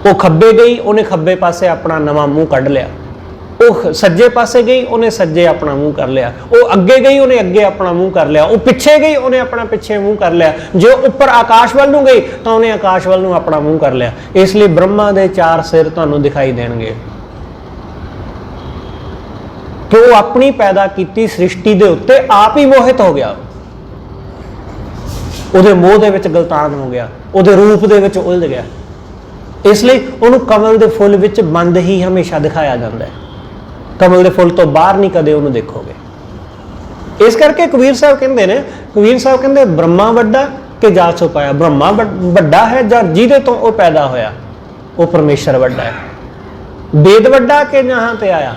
ਉਹ ਖੱਬੇ ਗਈ, ਉਹਨੇ ਖੱਬੇ ਪਾਸੇ ਆਪਣਾ ਨਵਾਂ ਮੂੰਹ ਕੱਢ ਲਿਆ। ਉਹ ਸੱਜੇ ਪਾਸੇ ਗਈ, ਉਹਨੇ ਸੱਜੇ ਆਪਣਾ ਮੂੰਹ ਕਰ ਲਿਆ। ਉਹ ਅੱਗੇ ਗਈ, ਉਹਨੇ ਅੱਗੇ ਆਪਣਾ ਮੂੰਹ ਕਰ ਲਿਆ। ਉਹ ਪਿੱਛੇ ਗਈ, ਉਹਨੇ ਆਪਣਾ ਪਿੱਛੇ ਮੂੰਹ ਕਰ ਲਿਆ। ਜੇ ਉੱਪਰ ਆਕਾਸ਼ ਵੱਲ ਨੂੰ ਗਈ ਤਾਂ ਉਹਨੇ ਆਕਾਸ਼ ਵੱਲ ਨੂੰ ਆਪਣਾ ਮੂੰਹ ਕਰ ਲਿਆ। ਇਸ ਲਈ ਬ੍ਰਹਮਾ ਦੇ 4 ਸਿਰ ਤੁਹਾਨੂੰ ਦਿਖਾਈ ਦੇਣਗੇ ਕਿ ਉਹ ਆਪਣੀ ਪੈਦਾ ਕੀਤੀ ਸ੍ਰਿਸ਼ਟੀ ਦੇ ਉੱਤੇ ਆਪ ਹੀ ਮੋਹਿਤ ਹੋ ਗਿਆ, ਉਹਦੇ ਮੋਹ ਦੇ ਵਿੱਚ ਗਲਤਾਨ ਹੋ ਗਿਆ, ਉਹਦੇ ਰੂਪ ਦੇ ਵਿੱਚ ਉਲਝ ਗਿਆ। ਇਸ ਲਈ ਉਹਨੂੰ ਕਮਲ ਦੇ ਫੁੱਲ ਵਿੱਚ ਬੰਦ ਹੀ ਹਮੇਸ਼ਾ ਦਿਖਾਇਆ ਜਾਂਦਾ ਹੈ, ਕਮਲ ਦੇ ਫੁੱਲ ਤੋਂ ਬਾਹਰ ਨਹੀਂ ਕਦੇ ਉਹਨੂੰ ਦੇਖੋਗੇ। ਇਸ ਕਰਕੇ ਕਬੀਰ ਸਾਹਿਬ ਕਹਿੰਦੇ ਨੇ, ਕਬੀਰ ਸਾਹਿਬ ਕਹਿੰਦੇ ਬ੍ਰਹਮਾ ਵੱਡਾ ਕਿ ਜਾ ਛੁਪਾਇਆ। ਬ੍ਰਹਮਾ ਵੱਡਾ ਹੈ ਜਾਂ ਜਿਹਦੇ ਤੋਂ ਉਹ ਪੈਦਾ ਹੋਇਆ, ਉਹ ਪਰਮੇਸ਼ਰ ਵੱਡਾ ਹੈ। ਵੇਦ ਵੱਡਾ ਕਿ ਜਹਾਂ ਤੇ ਆਇਆ,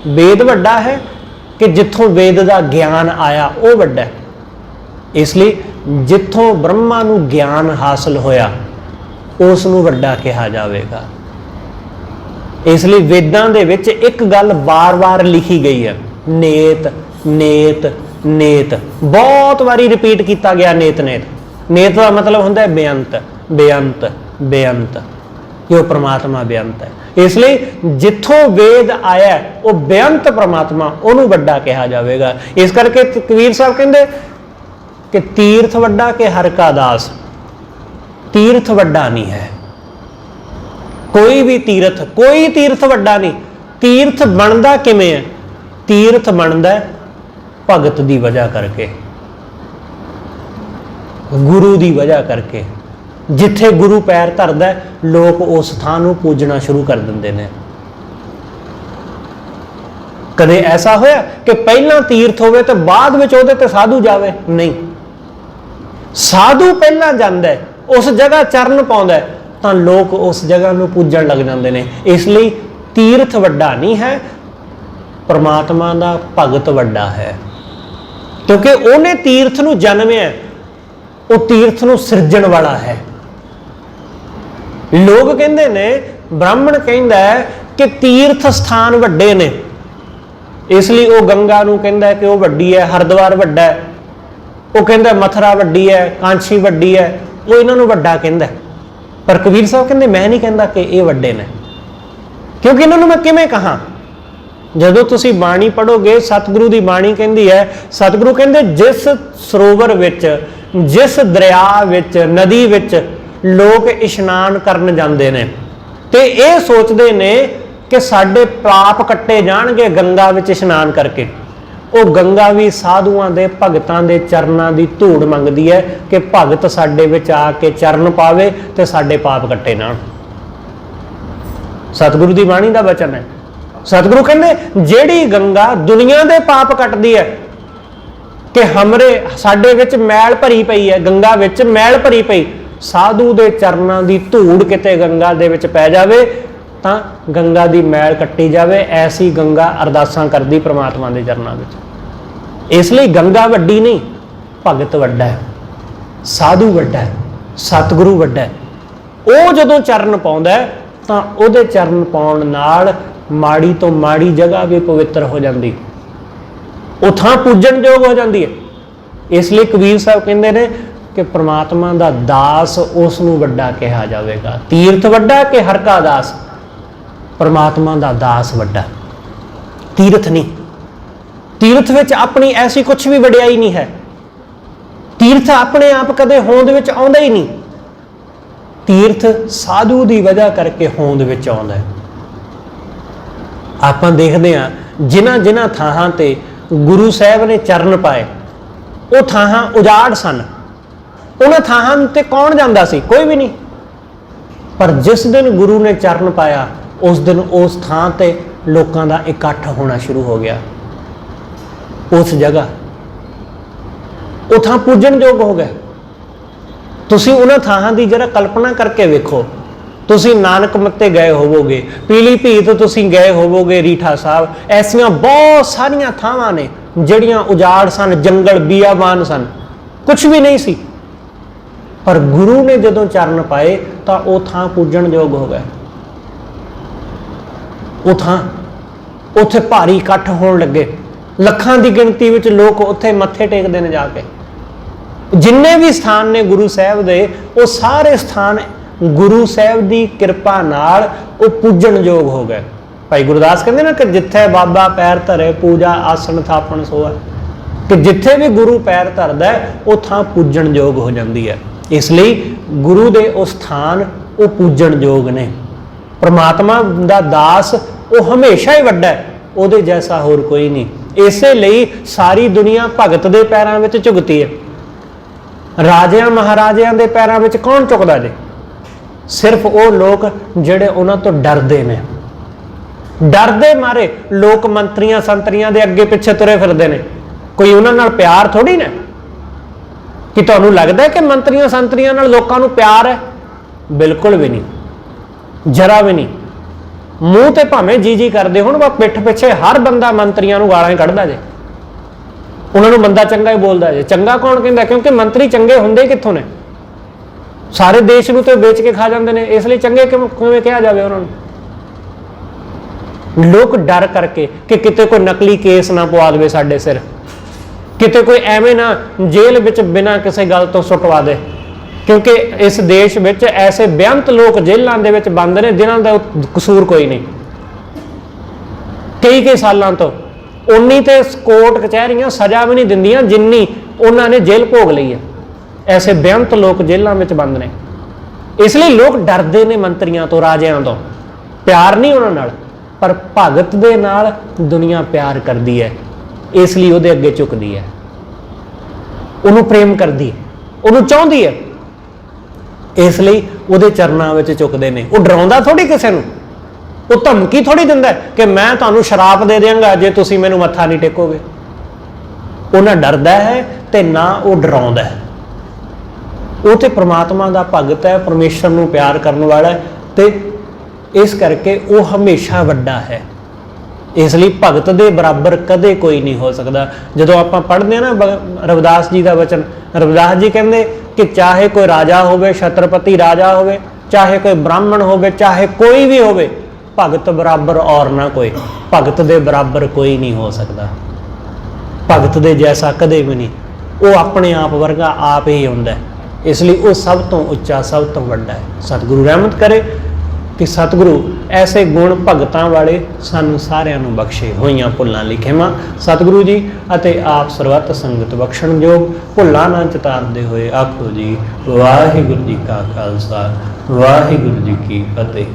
ਵੇਦ ਵੱਡਾ ਹੈ ਕਿ ਜਿੱਥੋਂ ਵੇਦ ਦਾ ਗਿਆਨ ਆਇਆ ਉਹ ਵੱਡਾ ਹੈ। ਇਸ ਲਈ ਜਿੱਥੋਂ ਬ੍ਰਹਮਾ ਨੂੰ ਗਿਆਨ ਹਾਸਲ ਹੋਇਆ ਉਸ ਨੂੰ ਵੱਡਾ ਕਿਹਾ ਜਾਵੇਗਾ। ਇਸ ਲਈ ਵੇਦਾਂ ਦੇ ਵਿੱਚ ਇੱਕ ਗੱਲ ਵਾਰ-ਵਾਰ ਲਿਖੀ ਗਈ ਹੈ, ਨੇਤ ਨੇਤ ਨੇਤ। ਬਹੁਤ ਵਾਰੀ ਰਿਪੀਟ ਕੀਤਾ ਗਿਆ ਨੇਤ ਨੇਤ। ਨੇਤ ਦਾ ਮਤਲਬ ਹੁੰਦਾ ਹੈ ਬੇਅੰਤ, ਬੇਅੰਤ, ਬੇਅੰਤ, ਜੋ ਪ੍ਰਮਾਤਮਾ ਬੇਅੰਤ ਹੈ। ਇਸ ਲਈ ਜਿੱਥੋਂ ਵੇਦ ਆਇਆ ਉਹ ਬੇਅੰਤ ਪ੍ਰਮਾਤਮਾ, ਉਹਨੂੰ ਵੱਡਾ ਕਿਹਾ ਜਾਵੇਗਾ। ਇਸ ਕਰਕੇ ਕਬੀਰ ਸਾਹਿਬ ਕਹਿੰਦੇ ਕਿ ਤੀਰਥ ਵੱਡਾ ਕਿ ਹਰਿ ਕਾ ਦਾਸ। ਤੀਰਥ ਵੱਡਾ ਨਹੀਂ ਹੈ ਕੋਈ ਵੀ ਤੀਰਥ, ਕੋਈ ਤੀਰਥ ਵੱਡਾ ਨਹੀਂ। ਤੀਰਥ ਬਣਦਾ ਕਿਵੇਂ ਹੈ? ਤੀਰਥ ਬਣਦਾ ਭਗਤ ਦੀ ਵਜ੍ਹਾ ਕਰਕੇ। गुरु की वजह करके। जिथे गुरु पैर धरदा लोग उस थां नूं पूजना शुरू कर देंदे ने। कदे ऐसा होया कि पहला तीर्थ होवे तो बाद विच उहदे ते साधु जावे? नहीं, साधु पहला जांदा है, उस जगह चरण पाउंदा है, तां लोग उस जगह नूं पूजण लग जांदे ने। इसलिए तीर्थ वड्डा नहीं है, परमात्मा दा भगत वड्डा है, क्योंकि उहने तीर्थ नूं जन्मिया, वो तीर्थ नूं सिरजण वाला है। लोग कहंदे ने, ब्राह्मण कहंदा है कि तीर्थ स्थान वड्डे ने, इसलिए वो गंगा नूं कहंदा है कि वो वड्डी है, हरिद्वार वड्डा है, वो कहंदा मथुरा वड्डी है, कांची वड्डी है, वो इन्हां नूं वड्डा कहंदा है। पर कबीर साहब कहंदे मैं नहीं कहंदा कि ये वड्डे ने, क्योंकि इन्हां नूं मैं किवें कहां? जदों तुसीं बाणी पढ़ोगे, सतगुरु की बाणी कहंदी है, सतगुरु कहंदे जिस सरोवर विच, जिस दरिया विच, नदी विच लोग इशनान करन जांदे ने ते ये सोचदे ने कि साडे पाप कट्टे जाणगे गंगा विच इशनान करके, वो गंगा भी साधुआं दे भगतां दे चरनां दी धूड़ मंगदी है कि भगत साडे विच आके चरण पावे ते साडे पाप कट्टे जाण। सतगुरु की बाणी का वचन है। सतगुरु कहंदे जेड़ी गंगा दुनिया दे पाप कटदी है कि हमरे साडे विच मैल भरी पई है, गंगा विच मैल भरी पई, साधु दे चरनां दी धूड़ किते गंगा दे विच पै जावे तां गंगा दी मैल कट्टी जावे। ऐसी गंगा अरदासां करदी परमात्मा दे चरनां विच। इसलिए गंगा वड्डी नहीं, भगत वड्डा है, साधु वड्डा है, सतगुरु वड्डा है। वो जदों चरण पाउंदा है तां उहदे चरण पाउण नाल माड़ी तो माड़ी जगह भी पवित्र हो जाती, वो थां पूजन योग हो जाती है। इसलिए कबीर साहब कहते हैं कि परमात्मा दा दास उस नूं वड्डा कहा जाएगा। तीर्थ वड्डा कि हर का दास? परमात्मा दा दास वड्डा, तीर्थ नहीं। तीर्थ विच अपनी ऐसी कुछ भी वड्याई नहीं है। तीर्थ अपने आप कदे होंद विच आउंदा ही नहीं। तीर्थ साधु की वजह करके होंद विच आउंदा है। आपां देखदे हां जिन्हां जिन्हां थाहां ते गुरु साहब ने चरण पाए, वो थाहां उजाड़ सन, उन्हां थाहां ते कौन जांदा सी? कोई भी नहीं। पर जिस दिन गुरु ने चरण पाया उस दिन उस थां ते लोकां दा इकट्ठ होना शुरू हो गया। उस जगह वो थां पूजन योग हो गया। तुसीं उन्हां थाहां दी जरा कल्पना करके वेखो। तुसीं नानक मत्ते गए होवोगे, पीलीभीत तुसीं गए होवोगे, रीठा साहब, ऐसियां बहुत सारियां थावां ने जिहड़ियां उजाड़ सन, जंगल बियाबान सन, कुछ भी नहीं सी। पर गुरु ने जदों चरण पाए तो वो थां पूजन योग हो गए। वो थां उत्थे भारी इकट्ठ होण लगे, लखां की गिणती विच लोग उत्थे मत्थे टेकदे ने जाके। जिन्ने भी स्थान ने गुरु साहब दे, वो सारे स्थान गुरु साहब की कृपा नाल वो पूजन योग हो गए। भाई गुरदास कहते ना कि जिथे बाबा पैर धरे पूजा आसन थापन सोआ, कि जिथे भी गुरु पैर धरदा है वो थां पूजन योग हो जाती है। इसलिए गुरु दे उस स्थान वो पूजन योग ने। परमात्मा दा दास वो हमेशा ही वड्डा है, उहदे जैसा होर कोई नहीं। इसे लिए सारी दुनिया भगत दे पैरां विच झुकती है। राजियां महाराजियां दे पैरां विच कौन झुकदा जे? सिर्फ वो लोग जिहड़े उन्हां तो डरदे ने। डरदे मारे लोग मंत्रियां संतरियां दे अगे पिछे तुरे फिरदे ने। कोई उन्हां नाल प्यार थोड़ी ने कि तुहानूं लगदा है कि मंत्रियां संतरियां नाल लोकां नूं प्यार है? बिल्कुल भी नहीं, जरा भी नहीं। मूँह ते भावें जी करदे हुण, वा पिठ पिछे हर बंदा मंत्रियां नूं गालां कढदा जे, उन्हां नूं बंदा चंगा ही बोलदा जे। चंगा कौन कहंदा? क्योंकि मंत्री चंगे हुंदे कित्थों ने? सारे देश नूं ते बेच के खा जांदे ने, इसलिए चंगे किवें कहा जावे उन्हां नूं? लोग डर करके कि किते कोई नकली केस ना पवा देवे साडे सिर, किते कोई एवें ना जेल विच बिना किसी गल तो सुटवा दे। क्योंकि इस देश विच ऐसे बेअंत लोग जेलों के विच बंद ने जिन्हां दा कसूर कोई नहीं। कई सालों तो उन्नी ते कोर्ट कचहरियां सजा भी नहीं दिंदियां जिन्नी उन्होंने ने जेल भोग ली है। ऐसे बेअंत लोग जेलों में बंद ने। इसलिए लोग डरते ने मंत्रियों तो, राजियां तो। प्यार नहीं उन्होंने नाल, पर भगत दे नाल दुनिया प्यार करती है, इसलिए उहदे अगे झुकदी है, उन्होंने प्रेम करती है, ਉਹਨੂੰ ਚਾਹੁੰਦੀ ਹੈ, ਇਸ ਲਈ ਉਹਦੇ ਚਰਨਾਂ ਵਿੱਚ ਝੁਕਦੇ ਨੇ। ਉਹ ਡਰਾਉਂਦਾ ਥੋੜੀ ਕਿਸੇ ਨੂੰ, ਉਹ ਧਮਕੀ ਥੋੜੀ ਦਿੰਦਾ ਕਿ ਮੈਂ ਤੁਹਾਨੂੰ ਸ਼ਰਾਪ ਦੇ ਦਿਆਂਗਾ ਜੇ ਤੁਸੀਂ ਮੈਨੂੰ ਮੱਥਾ ਨਹੀਂ ਟੇਕੋਗੇ। ਉਹ ਨਾ ਡਰਦਾ ਹੈ ਤੇ ਨਾ ਉਹ ਡਰਾਉਂਦਾ ਹੈ। ਉਹ ਤੇ ਪ੍ਰਮਾਤਮਾ ਦਾ ਭਗਤ ਹੈ, ਪਰਮੇਸ਼ਰ ਨੂੰ ਪਿਆਰ ਕਰਨ ਵਾਲਾ ਹੈ, ਤੇ ਇਸ ਕਰਕੇ ਉਹ ਹਮੇਸ਼ਾ ਵੱਡਾ ਹੈ। ਇਸ ਲਈ ਭਗਤ ਦੇ ਬਰਾਬਰ ਕਦੇ ਕੋਈ ਨਹੀਂ ਹੋ ਸਕਦਾ। ਜਦੋਂ ਆਪਾਂ ਪੜ੍ਹਦੇ ਹਾਂ ਨਾ ਰਵਿਦਾਸ ਜੀ ਦਾ ਵਚਨ, ਰਵਿਦਾਸ ਜੀ ਕਹਿੰਦੇ ਕਿ ਚਾਹੇ ਕੋਈ ਰਾਜਾ ਹੋਵੇ, ਛਤਰਪਤੀ ਰਾਜਾ ਹੋਵੇ, ਚਾਹੇ ਕੋਈ ਬ੍ਰਾਹਮਣ ਹੋਵੇ, ਚਾਹੇ ਕੋਈ ਵੀ ਹੋਵੇ, ਭਗਤ ਬਰਾਬਰ ਔਰ ਨਾ ਕੋਈ। ਭਗਤ ਦੇ ਬਰਾਬਰ ਕੋਈ ਨਹੀਂ ਹੋ ਸਕਦਾ, ਭਗਤ ਦੇ ਜੈਸਾ ਕਦੇ ਵੀ ਨਹੀਂ। ਉਹ ਆਪਣੇ ਆਪ ਵਰਗਾ ਆਪ ਹੀ ਹੁੰਦਾ ਹੈ, ਇਸ ਲਈ ਉਹ ਸਭ ਤੋਂ ਉੱਚਾ, ਸਭ ਤੋਂ ਵੱਡਾ ਹੈ। ਸਤਿਗੁਰੂ ਰਹਿਮਤ ਕਰੇ ਕਿ ਸਤਿਗੁਰੂ ਐਸੇ ਗੁਣ ਭਗਤਾਂ ਵਾਲੇ ਸਾਨੂੰ ਸਾਰਿਆਂ ਨੂੰ ਬਖਸ਼ੇ। ਹੋਈਆਂ ਭੁੱਲਾਂ ਲਈ ਖਿਮਾ ਸਤਿਗੁਰੂ ਜੀ, ਅਤੇ ਆਪ ਸਰਬੱਤ ਸੰਗਤ ਬਖਸ਼ਣਯੋਗ। ਭੁੱਲਾਂ ਨਾ ਚਤਾਰਦੇ ਹੋਏ ਆਖੋ ਜੀ ਵਾਹਿਗੁਰੂ ਜੀ ਕਾ ਖਾਲਸਾ, ਵਾਹਿਗੁਰੂ ਜੀ ਕੀ ਫਤਿਹ।